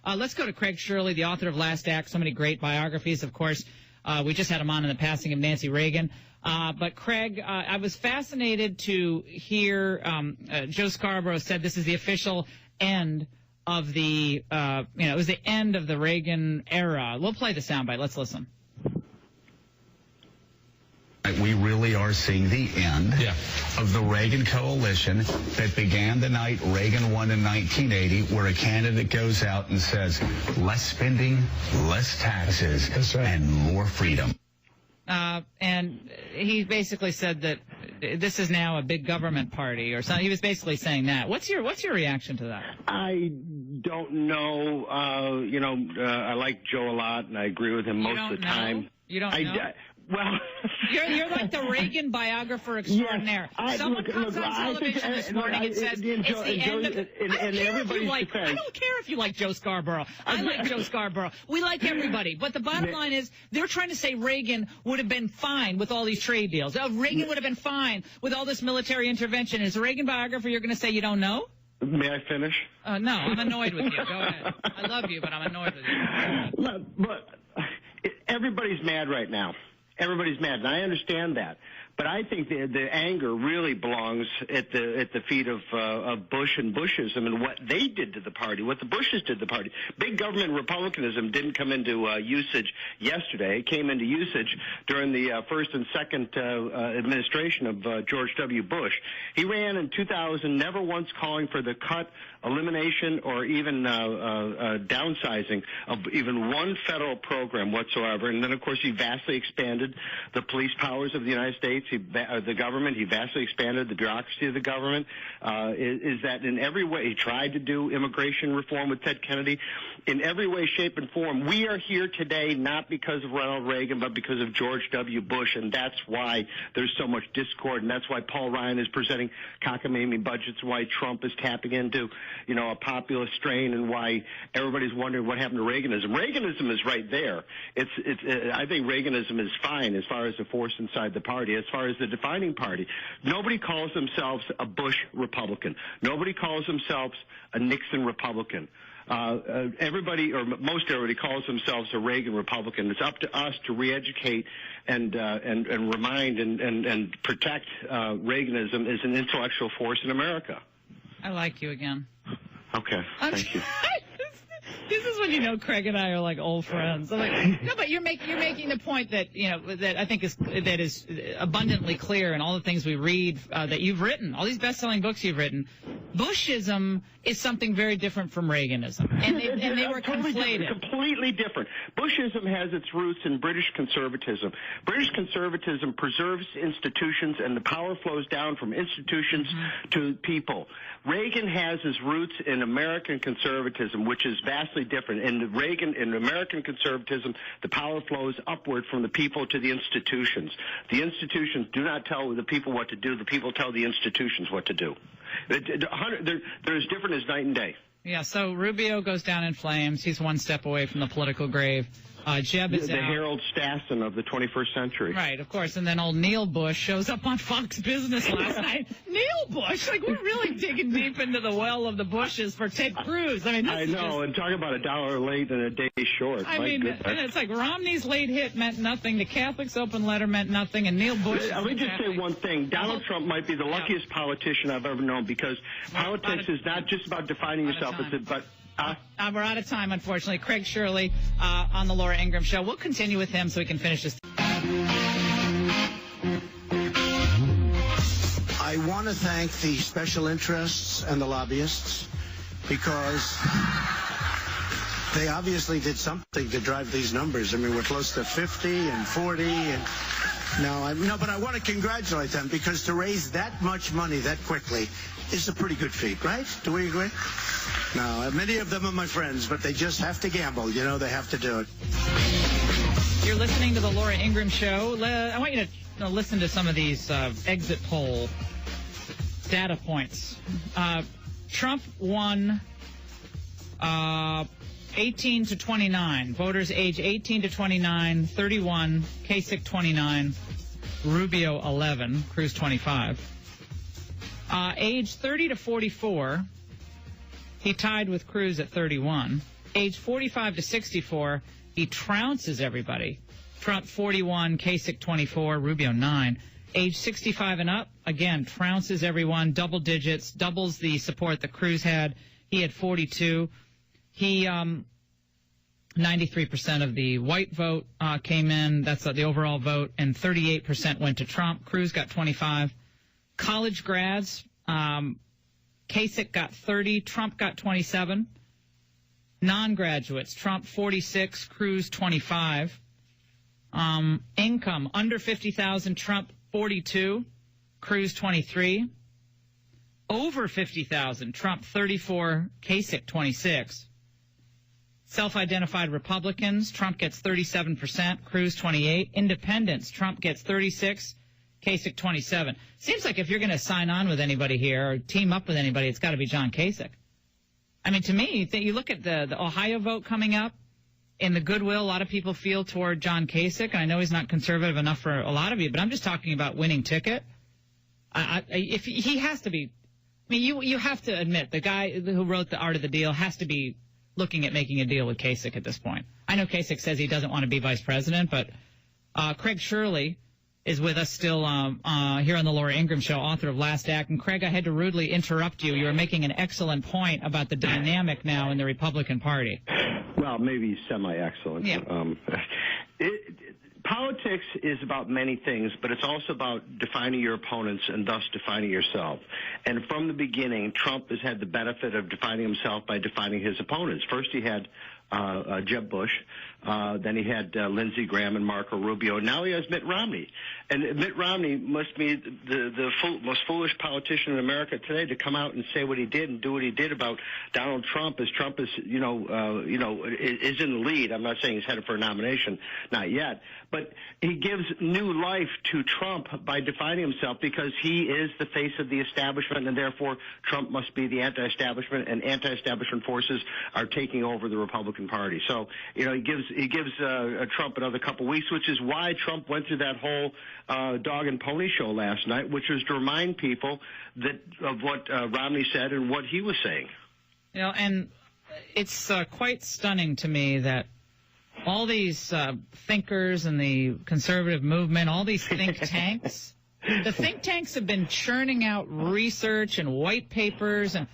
Let's go to Craig Shirley, the author of Last Act, so many great biographies, of course. We just had him on in the passing of Nancy Reagan. But Craig, I was fascinated to hear Joe Scarborough said this is the official end of the, it was the end of the Reagan era. We'll play the soundbite. Let's listen. We really are seeing the end of the Reagan coalition that began the night Reagan won in 1980, where a candidate goes out and says, less spending, less taxes, and more freedom. And he basically said that this is now a big government party or something. He was basically saying that. What's your reaction to that? I don't know. I like Joe a lot, and I agree with him most of the time. You don't know? Well, you're like the Reagan biographer extraordinaire. Yes, Someone comes on television this morning and says it's the end of it. I don't care if you like Joe Scarborough. I like Joe Scarborough. We like everybody. But the bottom line is they're trying to say Reagan would have been fine with all these trade deals. Reagan would have been fine with all this military intervention. As a Reagan biographer, you're going to say you don't know? May I finish? No, I'm annoyed with you. Go ahead. I love you, but I'm annoyed with you. But everybody's mad right now. Everybody's mad, and I understand that. But I think the anger really belongs at the feet of Bush and Bushism and what they did to the party, what the Bushes did to the party. Big government republicanism didn't come into usage yesterday. It came into usage during the first and second administration of George W. Bush. He ran in 2000, never once calling for the cut, elimination, or even downsizing of even one federal program whatsoever. And then, of course, he vastly expanded the police powers of the United States. The government, he vastly expanded the bureaucracy of the government. Is that in every way, he tried to do immigration reform with Ted Kennedy. In every way, shape, and form, we are here today not because of Ronald Reagan, but because of George W. Bush, and that's why there's so much discord, and that's why Paul Ryan is presenting cockamamie budgets, why Trump is tapping into, a populist strain, and why everybody's wondering what happened to Reaganism. Reaganism is right there. I think Reaganism is fine as far as the force inside the party. As far as the defining party, nobody calls themselves a Bush Republican. Nobody calls themselves a Nixon Republican. Everybody, or most everybody, calls themselves a Reagan Republican. It's up to us to re-educate and remind and protect Reaganism as an intellectual force in America. I like you again. Okay, thank you. This is when you know Craig and I are like old friends. I'm like, no, but you're making the point that that I think is abundantly clear in all the things we read that you've written, all these best-selling books you've written. Bushism is something very different from Reaganism, and they were conflated. Completely different. Bushism has its roots in British conservatism. British conservatism preserves institutions, and the power flows down from institutions to people. Reagan has his roots in American conservatism, which is vastly different. In American conservatism, the power flows upward from the people to the institutions. The institutions do not tell the people what to do. The people tell the institutions what to do. They're as different as night and day. Yeah, so Rubio goes down in flames. He's one step away from the political grave. Jeb is the out. Harold Stassen of the 21st century. Right, of course. And then old Neil Bush shows up on Fox Business last night. Neil Bush? Like, we're really digging deep into the well of the Bushes for Ted Cruz. I know, and talk about $1 late and a day short. I mean, and it's like Romney's late hit meant nothing. The Catholics' open letter meant nothing. And Neil Bush... Let me just say one thing. Donald Trump might be the luckiest politician I've ever known, because politics is not just about defining yourself. We're out of time, unfortunately. Craig Shirley on the Laura Ingraham Show. We'll continue with him so we can finish this. I want to thank the special interests and the lobbyists, because they obviously did something to drive these numbers. I mean, we're close to 50 and 40 and... but I want to congratulate them, because to raise that much money that quickly is a pretty good feat, right? Do we agree? No, many of them are my friends, but they just have to gamble. They have to do it. You're listening to the Laura Ingraham Show. I want you to listen to some of these exit poll data points. Trump won 18 to 29. Voters age 18 to 29, 31, Kasich 29, Rubio 11, Cruz 25. Age 30 to 44, he tied with Cruz at 31. Age 45 to 64, he trounces everybody. Trump 41, Kasich 24, Rubio 9. Age 65 and up, again, trounces everyone, double digits, doubles the support that Cruz had. He had 42. He 93% of the white vote came in. That's the overall vote, and 38% went to Trump. Cruz got 25. College grads, Kasich got 30. Trump got 27. Non-graduates, Trump 46, Cruz 25. Income under 50,000, Trump 42, Cruz 23. Over 50,000, Trump 34, Kasich 26. Self-identified Republicans, Trump gets 37%, Cruz 28. Independents, Trump gets 36, Kasich 27. Seems like if you're going to sign on with anybody here or team up with anybody, it's got to be John Kasich. I mean, to me, you look at the Ohio vote coming up and the goodwill a lot of people feel toward John Kasich, and I know he's not conservative enough for a lot of you, but I'm just talking about winning ticket. If he has to be, I mean, you have to admit the guy who wrote The Art of the Deal has to be looking at making a deal with Kasich at this point. I know Kasich says he doesn't want to be vice president, but Craig Shirley is with us still here on the Laura Ingraham Show, author of Last Act. And Craig, I had to rudely interrupt you. You were making an excellent point about the dynamic now in the Republican Party. Well, maybe semi-excellent. Yeah. Politics is about many things, but it's also about defining your opponents and thus defining yourself. And from the beginning, Trump has had the benefit of defining himself by defining his opponents. First, he had Jeb Bush. Then he had Lindsey Graham and Marco Rubio. Now he has Mitt Romney. And Mitt Romney must be the most foolish politician in America today to come out and say what he did and do what he did about Donald Trump, as Trump is, is in the lead. I'm not saying he's headed for a nomination, not yet. But he gives new life to Trump by defining himself because he is the face of the establishment, and therefore Trump must be the anti-establishment, and anti-establishment forces are taking over the Republican Party. So, he gives Trump another couple weeks, which is why Trump went through that whole dog and pony show last night, which was to remind people of what Romney said and what he was saying. And it's quite stunning to me that all these thinkers and the conservative movement, all these think tanks, the think tanks have been churning out research and white papers and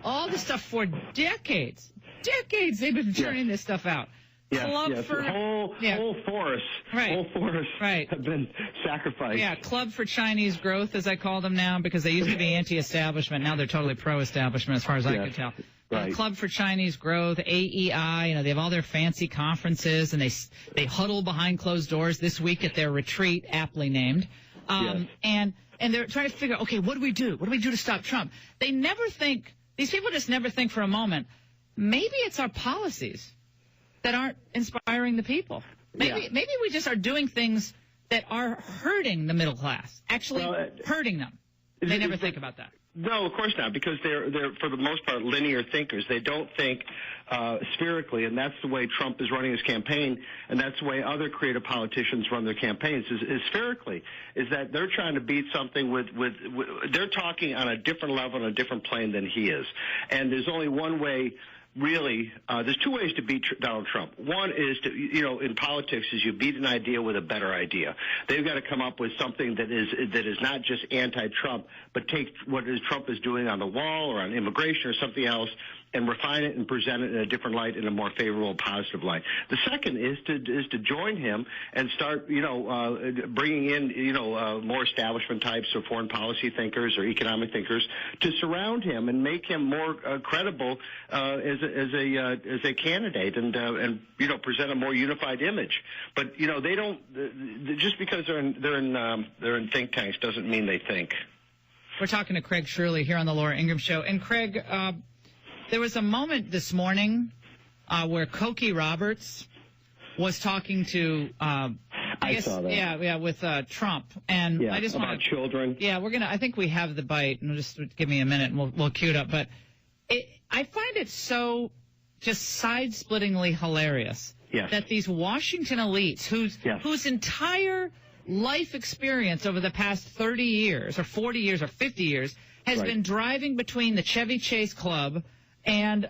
all this stuff for decades. Decades they've been churning this stuff out. Yes, whole forests have been sacrificed. Yeah, Club for Chinese Growth, as I call them now, because they used to be anti-establishment. Now they're totally pro-establishment, as far as I could tell. Right. Club for Chinese Growth, AEI, they have all their fancy conferences, and they huddle behind closed doors this week at their retreat, aptly named. And they're trying to figure out, okay, what do we do? What do we do to stop Trump? They never think, these people just never think for a moment, maybe it's our policies that aren't inspiring the people. Maybe we just are doing things that are hurting the middle class, actually hurting them. They never think about that. No, of course not, because they're for the most part linear thinkers. They don't think spherically, and that's the way Trump is running his campaign, and that's the way other creative politicians run their campaigns. Is spherically, is that they're trying to beat something with they're talking on a different level, on a different plane than he is, and there's only one way. Really, there's two ways to beat Donald Trump. One is to, in politics, is you beat an idea with a better idea. They've got to come up with something that is not just anti-Trump, but take what Trump is doing on the wall or on immigration or something else and refine it and present it in a different light, in a more favorable, positive light. The second is to join him and start, bringing in, more establishment types or foreign policy thinkers or economic thinkers to surround him and make him more credible as a candidate and present a more unified image. But they don't just because they're in think tanks doesn't mean they think. We're talking to Craig Shirley here on the Laura Ingraham Show, and Craig. There was a moment this morning where Cokie Roberts was talking to, I saw that. With Trump, and I just want children. Yeah, I think we have the bite, and just give me a minute, and we'll cue it up. But I find it so just side-splittingly hilarious that these Washington elites, whose entire life experience over the past 30 years, or 40 years, or 50 years, has been driving between the Chevy Chase Club and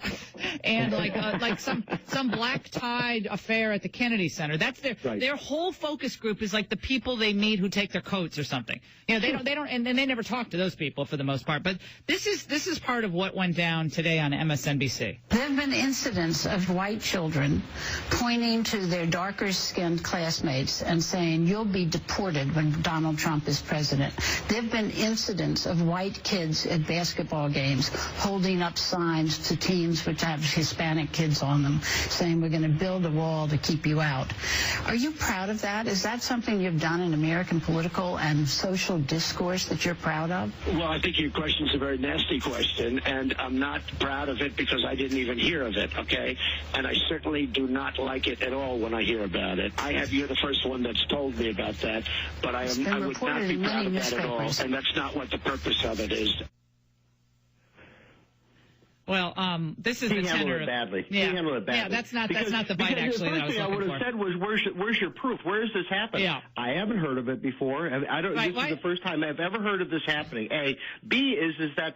like some black-tied affair at the Kennedy Center. That's their whole focus group is like the people they meet who take their coats or something. You know, they don't, and they never talk to those people for the most part. But this is part of what went down today on MSNBC. There have been incidents of white children pointing to their darker-skinned classmates and saying, "You'll be deported when Donald Trump is president." There have been incidents of white kids at basketball games holding up signs to teams which have Hispanic kids on them, saying, "We're going to build a wall to keep you out." Are you proud of that? Is that something you've done in American political and social discourse that you're proud of? Well, I think your question's a very nasty question, and I'm not proud of it because I didn't even hear of it, okay? And I certainly do not like it at all when I hear about it. You're the first one that's told me about that, but I would not be proud of that at all, and that's not what the purpose of it is. Well, this is he the handled it badly. Yeah. He handled it badly. Yeah, that's not the bite actually that I was looking for. The first thing I would have said was, "Where's your proof? Where has this happened?" Yeah. I haven't heard of it before. I don't. Right, this is the first time I've ever heard of this happening. A. B. is that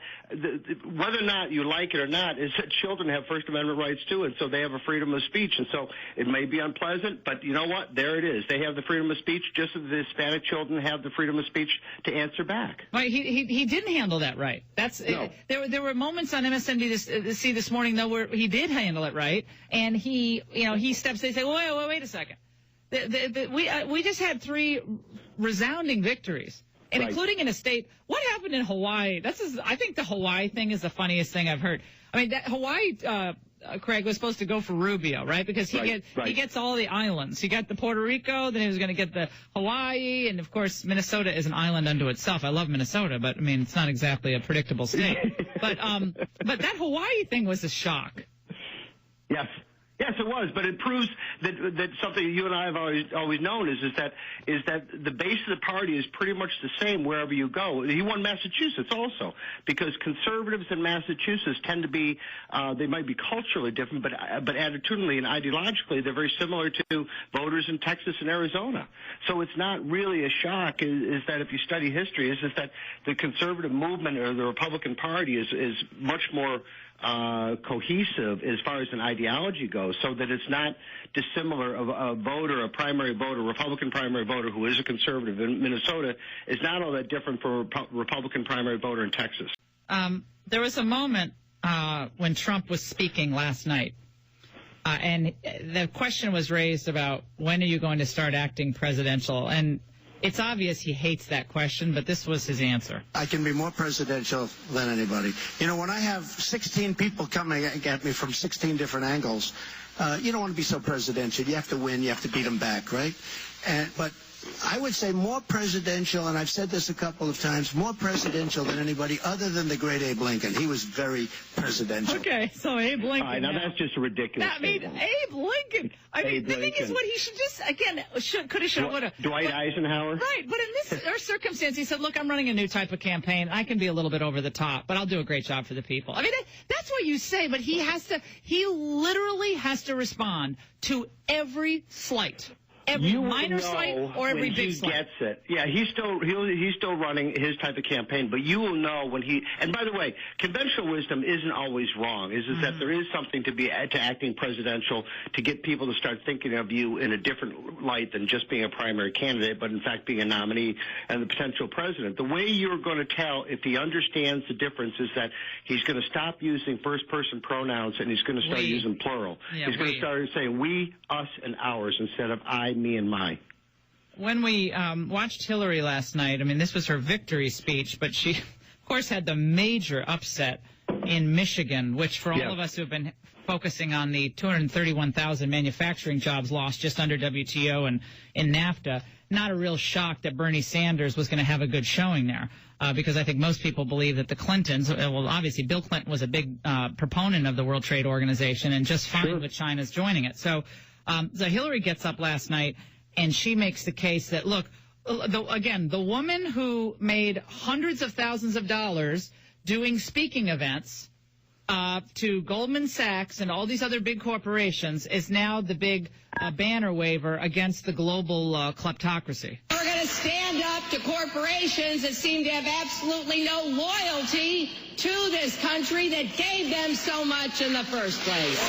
whether or not you like it or not is that children have First Amendment rights too, and so they have a freedom of speech, and so it may be unpleasant, but you know what? There it is. They have the freedom of speech, just as the Hispanic children have the freedom of speech to answer back. Right. He didn't handle that right. No. There were moments on MSNBC this morning though where he did handle it right, and he steps in and say, wait a second. We just had 3 resounding victories, and right. Including in a state. What happened in Hawaii? I think the Hawaii thing is the funniest thing I've heard. I mean, that Hawaii, Craig, was supposed to go for Rubio, right? Because he gets all the islands. He got the Puerto Rico, then he was going to get the Hawaii, and of course Minnesota is an island unto itself. I love Minnesota, but I mean it's not exactly a predictable state. but that Hawaii thing was a shock. Yes. Yes, it was, but it proves that something you and I have always known is that the base of the party is pretty much the same wherever you go. He won Massachusetts also because conservatives in Massachusetts tend to be they might be culturally different, but attitudinally and ideologically they're very similar to voters in Texas and Arizona. So it's not really a shock. Is that if you study history, is that the conservative movement or the Republican Party is much more cohesive as far as an ideology goes, so that it's not dissimilar of a voter, a primary voter, Republican primary voter who is a conservative in Minnesota is not all that different from a Republican primary voter in Texas. There was a moment when Trump was speaking last night, and the question was raised about when are you going to start acting presidential, and it's obvious he hates that question, but this was his answer. I can be more presidential than anybody. You know, when I have 16 people coming at me from 16 different angles, you don't want to be so presidential. You have to win. You have to beat them back, right? But I would say more presidential, and I've said this a couple of times, more presidential than anybody other than the great Abe Lincoln. He was very presidential. Okay, so Abe Lincoln. All right, now that's just a ridiculous statement. Abe Lincoln. The thing is what he should just, again, could have, should have, would have. Dwight Eisenhower? Right, but in this circumstance, he said, look, I'm running a new type of campaign. I can be a little bit over the top, but I'll do a great job for the people. I mean, that's what you say, but he literally has to respond to every slight. Every minor slight or every big slight. He gets it. Yeah, he's still running his type of campaign, but you will know when he. And by the way, conventional wisdom isn't always wrong. Is that there is something to acting presidential to get people to start thinking of you in a different light than just being a primary candidate, but in fact being a nominee and the potential president. The way you're going to tell if he understands the difference is that he's going to stop using first-person pronouns and he's going to start using plural. Yeah, he's going to start saying we, us, and ours instead of I, me, and my. When we watched Hillary last night, I mean, this was her victory speech, but she, of course, had the major upset in Michigan, which for all of us who have been focusing on the 231,000 manufacturing jobs lost just under WTO and in NAFTA, not a real shock that Bernie Sanders was going to have a good showing there. Because I think most people believe that the Clintons, well, obviously Bill Clinton was a big proponent of the World Trade Organization and just fine with China's joining it. So Hillary gets up last night and she makes the case that, look, the woman who made hundreds of thousands of dollars doing speaking events to Goldman Sachs and all these other big corporations is now the big banner waver against the global kleptocracy. We're going to to stand up to corporations that seem to have absolutely no loyalty to this country that gave them so much in the first place.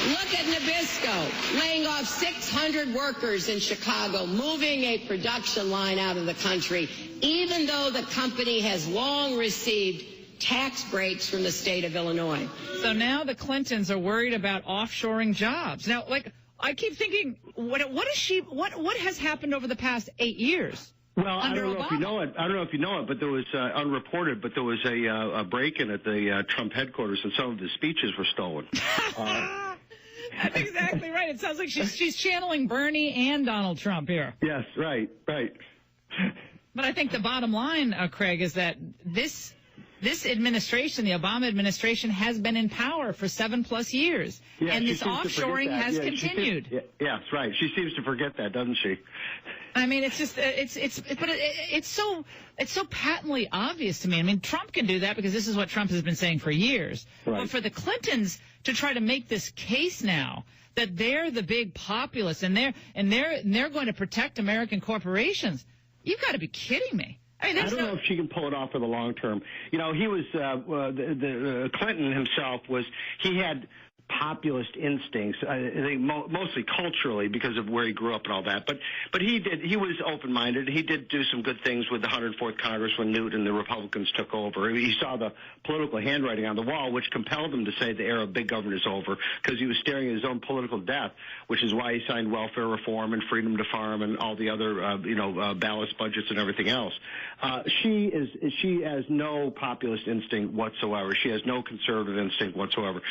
Look at Nabisco, laying off 600 workers in Chicago, moving a production line out of the country, even though the company has long received tax breaks from the state of Illinois. So now the Clintons are worried about offshoring jobs. Now, I keep thinking, what has happened over the past 8 years? Well, I under don't know Obama? if you know it. I don't know if you know it, but there was unreported. But there was a break-in at the Trump headquarters, and some of the speeches were stolen. That's exactly right. It sounds like she's channeling Bernie and Donald Trump here. Yes, right. But I think the bottom line, Craig, is that this administration, the Obama administration, has been in power for 7+ years, and this offshoring has continued. Yes, right. She seems to forget that, doesn't she? I mean, it's just it's so patently obvious to me. I mean, Trump can do that because this is what Trump has been saying for years. Right. But for the Clintons to try to make this case now that they're the big populists and they're going to protect American corporations, you've got to be kidding me. I mean, I don't know if she can pull it off for the long term. You know, he was the Clinton himself he had populist instincts, I think mostly culturally because of where he grew up and all that. But he was open-minded. He did do some good things with the 104th Congress when Newt and the Republicans took over. He saw the political handwriting on the wall, which compelled him to say the era of big government is over because he was staring at his own political death, which is why he signed welfare reform and freedom to farm and all the other balanced budgets and everything else. She has no populist instinct whatsoever. She has no conservative instinct whatsoever.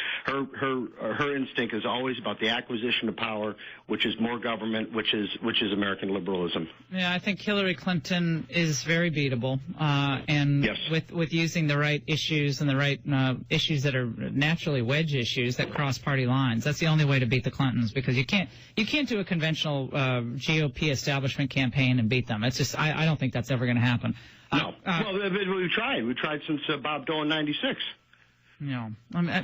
Her instinct is always about the acquisition of power, which is more government, which is American liberalism. Yeah, I think Hillary Clinton is very beatable, and yes. with using the right issues and the right issues that are naturally wedge issues that cross party lines. That's the only way to beat the Clintons, because you can't do a conventional GOP establishment campaign and beat them. It's just I don't think that's ever going to happen. No. Well, we tried. We tried since Bob Dole in '96. No,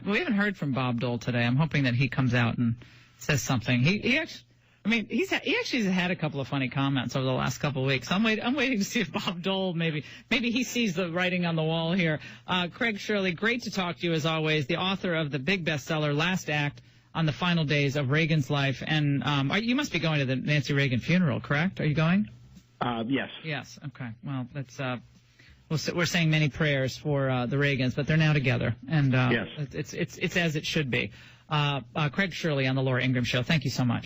we haven't heard from Bob Dole today. I'm hoping that he comes out and says something. He actually has had a couple of funny comments over the last couple of weeks. I'm waiting to see if Bob Dole maybe he sees the writing on the wall here. Craig Shirley, great to talk to you as always. The author of the big bestseller Last Act on the Final Days of Reagan's Life, and you must be going to the Nancy Reagan funeral, correct? Are you going? Yes. Yes. Okay. Well, that's. We're saying many prayers for the Reagans, but they're now together, and yes. it's as it should be. Craig Shirley on the Laura Ingraham Show. Thank you so much.